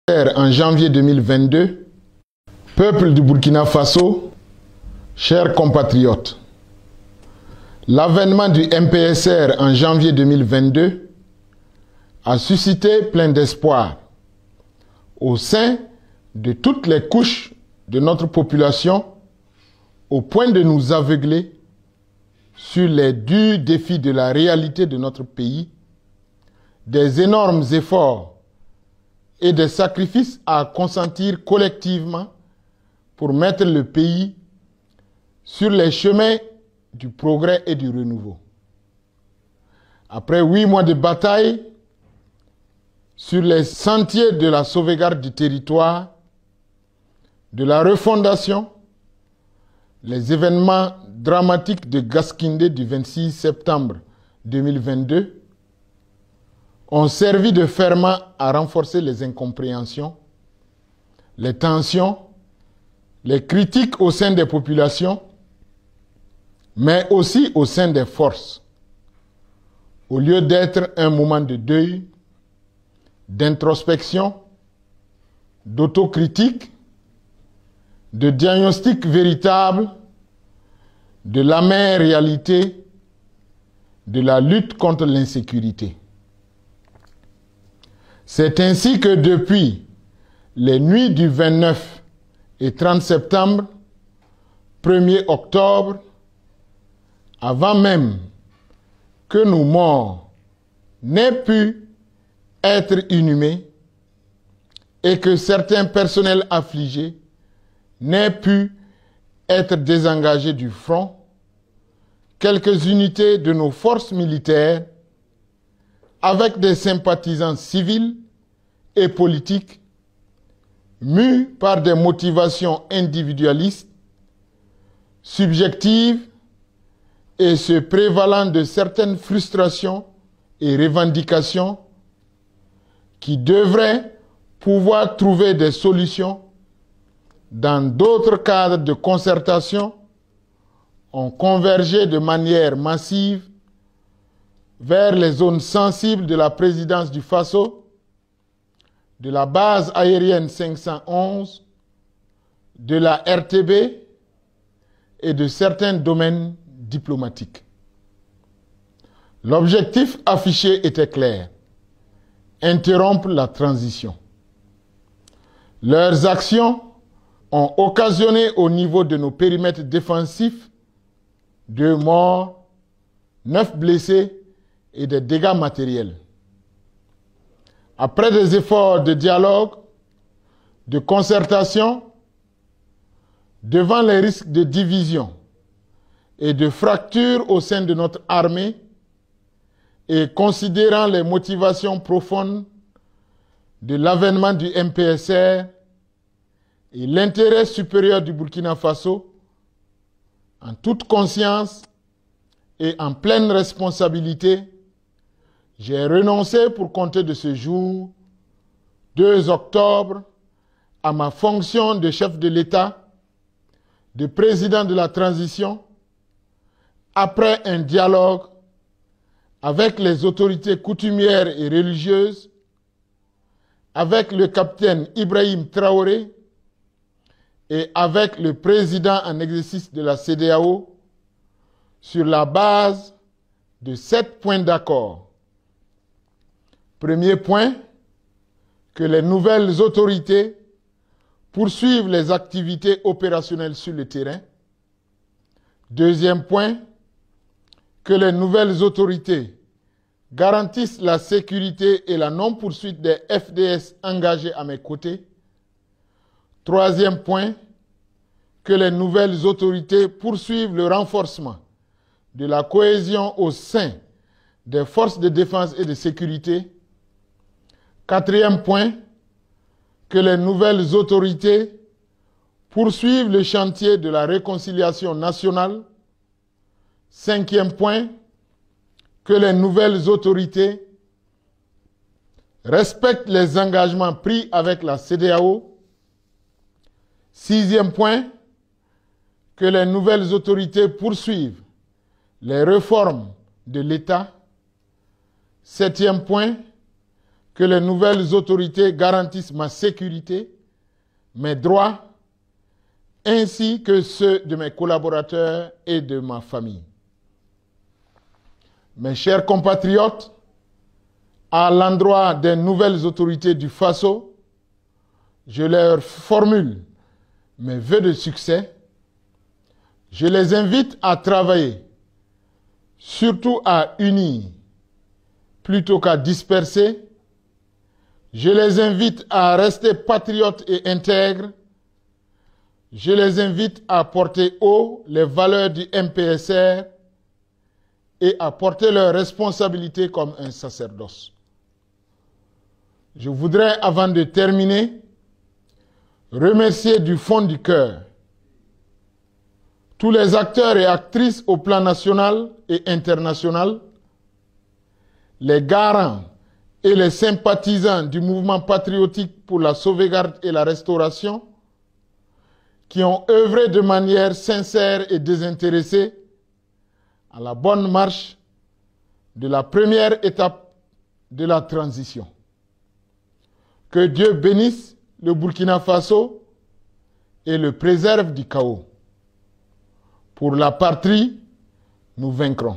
En janvier 2022, peuple du Burkina Faso, chers compatriotes, l'avènement du MPSR en janvier 2022 a suscité plein d'espoir au sein de toutes les couches de notre population au point de nous aveugler sur les durs défis de la réalité de notre pays, des énormes efforts et des sacrifices à consentir collectivement pour mettre le pays sur les chemins du progrès et du renouveau. Après 8 mois de bataille sur les sentiers de la sauvegarde du territoire, de la refondation, les événements dramatiques de Gaskindé du 26 septembre 2022 ont servi de ferment à renforcer les incompréhensions, les tensions, les critiques au sein des populations, mais aussi au sein des forces, au lieu d'être un moment de deuil, d'introspection, d'autocritique, de diagnostic véritable de l'amère réalité de la lutte contre l'insécurité. C'est ainsi que depuis les nuits du 29 et 30 septembre, 1er octobre, avant même que nos morts n'aient pu être inhumés et que certains personnels affligés n'aient pu être désengagés du front, quelques unités de nos forces militaires, avec des sympathisants civils et politiques, mus par des motivations individualistes, subjectives et se prévalant de certaines frustrations et revendications qui devraient pouvoir trouver des solutions dans d'autres cadres de concertation, ont convergé de manière massive vers les zones sensibles de la présidence du Faso, de la base aérienne 511, de la RTB et de certains domaines diplomatiques. L'objectif affiché était clair: interrompre la transition. Leurs actions ont occasionné au niveau de nos périmètres défensifs 2 morts, 9 blessés et des dégâts matériels. Après des efforts de dialogue, de concertation, devant les risques de division et de fracture au sein de notre armée, et considérant les motivations profondes de l'avènement du MPSR et l'intérêt supérieur du Burkina Faso, en toute conscience et en pleine responsabilité, j'ai renoncé pour compter de ce jour, 2 octobre, à ma fonction de chef de l'État, de président de la transition, après un dialogue avec les autorités coutumières et religieuses, avec le capitaine Ibrahim Traoré et avec le président en exercice de la CEDEAO, sur la base de 7 points d'accord. Premier point, que les nouvelles autorités poursuivent les activités opérationnelles sur le terrain. Deuxième point, que les nouvelles autorités garantissent la sécurité et la non-poursuite des FDS engagés à mes côtés. Troisième point, que les nouvelles autorités poursuivent le renforcement de la cohésion au sein des forces de défense et de sécurité. Quatrième point, que les nouvelles autorités poursuivent le chantier de la réconciliation nationale. Cinquième point, que les nouvelles autorités respectent les engagements pris avec la CEDEAO. Sixième point, que les nouvelles autorités poursuivent les réformes de l'État. Septième point, que les nouvelles autorités garantissent ma sécurité, mes droits, ainsi que ceux de mes collaborateurs et de ma famille. Mes chers compatriotes, à l'endroit des nouvelles autorités du Faso, je leur formule mes vœux de succès. Je les invite à travailler, surtout à unir, plutôt qu'à disperser. Je les invite à rester patriotes et intègres. Je les invite à porter haut les valeurs du MPSR et à porter leurs responsabilités comme un sacerdoce. Je voudrais, avant de terminer, remercier du fond du cœur tous les acteurs et actrices au plan national et international, les garants et les sympathisants du mouvement patriotique pour la sauvegarde et la restauration, qui ont œuvré de manière sincère et désintéressée à la bonne marche de la première étape de la transition. Que Dieu bénisse le Burkina Faso et le préserve du chaos. Pour la patrie, nous vaincrons.